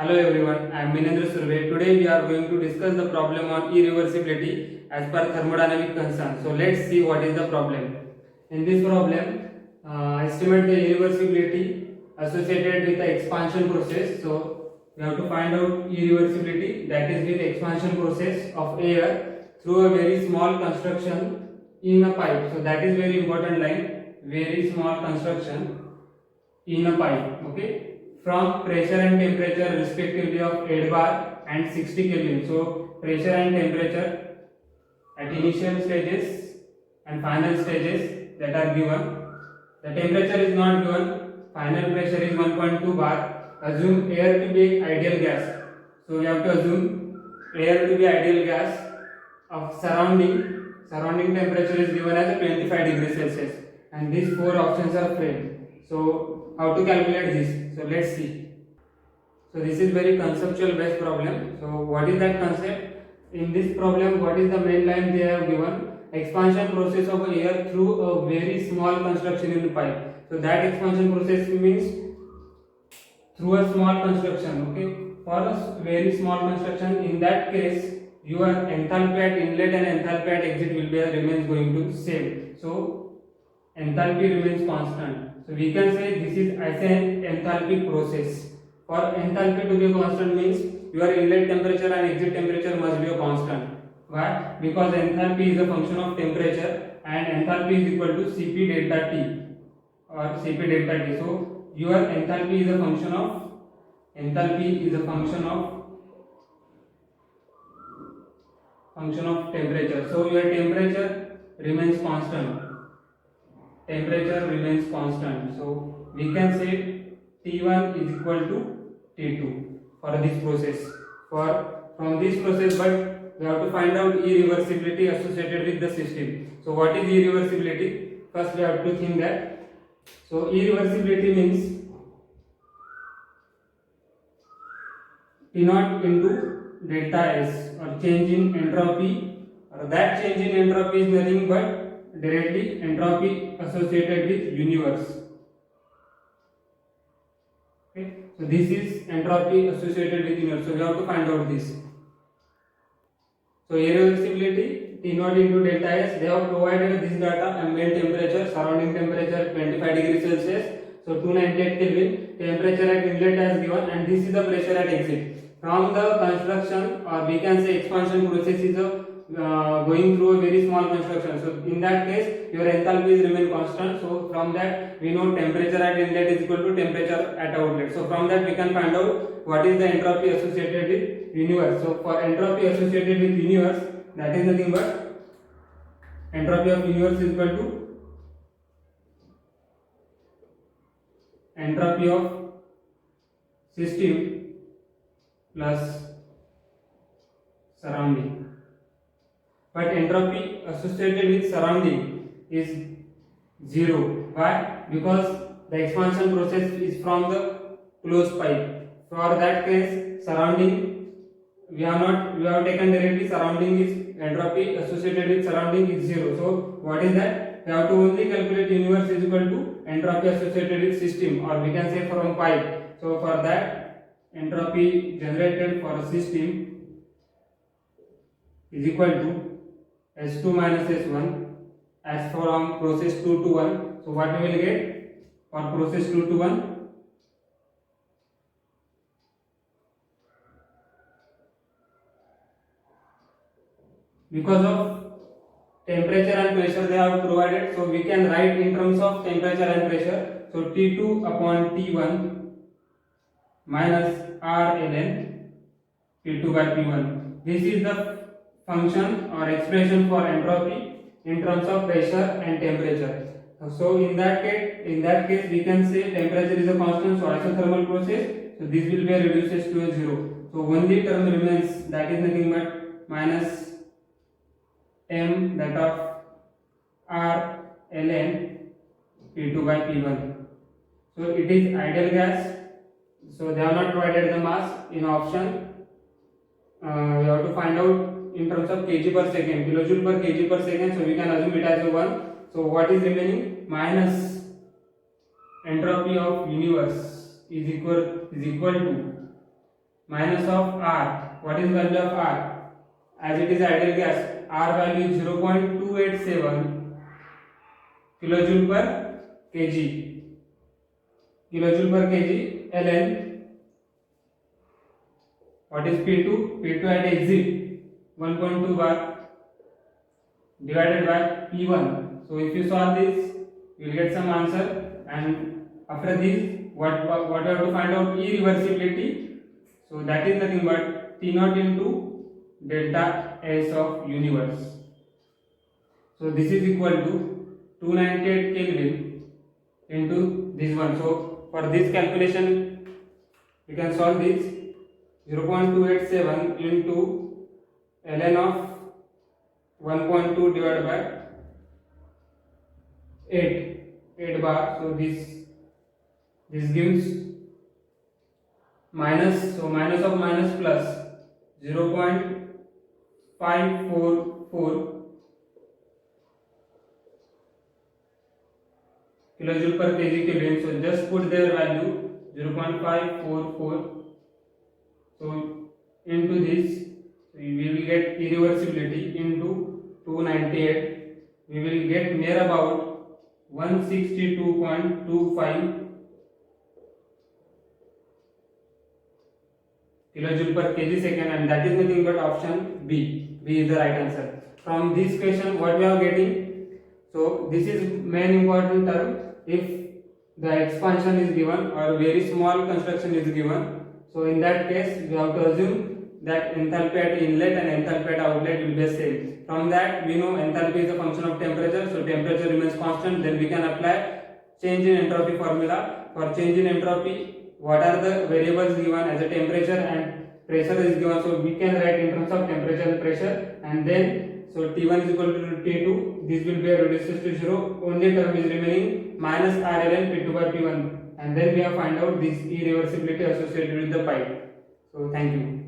Hello everyone, I am Minendra Surve. Today we are going to discuss the problem on irreversibility as per thermodynamic concern. So let's see what is the problem. In this problem, estimate the irreversibility associated with the expansion process. So we have to find out irreversibility, that is with expansion process of air through a very small construction in a pipe. So that is very important line, very small construction in a pipe, okay, from pressure and temperature respectively of 8 bar and 60 Kelvin. So pressure and temperature at initial stages and final stages that are given. The temperature is not given, final pressure is 1.2 bar. Assume air to be ideal gas. So we have to assume air to be ideal gas of surrounding temperature is given as 25 degrees Celsius, and these four options are failed. So how to calculate this? So let's see. So this is very conceptual based problem. So what is that concept? In this problem, what is the main line they have given? Expansion process of air through a very small construction in the pipe. So that expansion process means through a small construction, okay. For a very small construction, in that case your enthalpy at inlet and enthalpy at exit will be remains going to same. So enthalpy remains constant. So we can say this is as an enthalpy process. For enthalpy to be constant means your inlet temperature and exit temperature must be a constant. Why? Because enthalpy is a function of temperature and enthalpy is equal to Cp delta T or Cp delta T. So your enthalpy is a function of temperature. So your temperature remains constant. So we can say T1 is equal to T2 for this process. From this process, but we have to find out irreversibility associated with the system. So what is irreversibility? First we have to think that. So irreversibility means T naught into delta S, or change in entropy, or that change in entropy is nothing but directly entropy associated with universe. Okay, so this is entropy associated with universe. So we have to find out this. So irreversibility T naught into delta S, they have provided this data: ambient temperature, surrounding temperature 25 degrees Celsius, so 298 Kelvin, temperature at inlet as given, and this is the pressure at exit. From the construction, or we can say expansion process is going through a very small construction. So in that case your enthalpies remain constant. So from that we know temperature at inlet is equal to temperature at outlet. So from that we can find out what is the entropy associated with universe. So for entropy associated with universe, that is nothing but entropy of universe is equal to entropy of system plus surrounding. But entropy associated with surrounding is 0. Why? Because the expansion process is from the closed pipe. For that case, surrounding we have taken directly surrounding is entropy associated with surrounding is 0. So what is that? We have to only calculate universe is equal to entropy associated with system, or we can say from pipe. So for that, entropy generated for a system is equal to S2 minus S1 as from process 2 to 1. So what we will get for process 2 to 1? Because of temperature and pressure they have provided, so we can write in terms of temperature and pressure. So T2 upon T1 minus R ln P2 by P1. This is the function or expression for entropy in terms of pressure and temperature. So in that case we can say temperature is a constant, so isothermal process, so this will be reduces to a 0. So only term remains, that is nothing but minus m that of R ln P2 by P1. So it is ideal gas. So they have not provided the mass in option. We have to find out in terms of kg per second, kilojoule per kg per second. So we can assume it as a 1. So what is remaining? Minus entropy of universe is equal to minus of R. What is value of R? As it is ideal gas, R value is 0.287 kilojoule per kg. Kilojoule per kg. Ln, what is P2? P2 at exit 1.2 bar divided by P1. So if you solve this, you will get some answer, and after this what you have to find out irreversibility. So that is nothing but T naught into delta S of universe. So this is equal to 298 Kelvin into this one. So for this calculation you can solve this. 0.287 into ln of 1.2 divided by 8 bar. So this gives minus, so minus of minus plus 0.544 kilojoule per kg Kelvin. So just put their value 0.544. So into this we will get irreversibility into 298. We will get near about 162.25 kilojoule per kg second, and that is nothing but option B. B is the right answer. From this question, what we are getting? So this is main important term. If the expansion is given or very small construction is given, so in that case we have to assume that enthalpy at inlet and enthalpy at outlet will be the same. From that we know enthalpy is a function of temperature, so temperature remains constant. Then we can apply change in entropy formula. For change in entropy, what are the variables given? As a temperature and pressure is given, so we can write in terms of temperature and pressure, and then so T1 is equal to T2. This will be reduced to 0. Only term is remaining minus RLN P2 by P1, and then we have find out this irreversibility associated with the pipe. So thank you.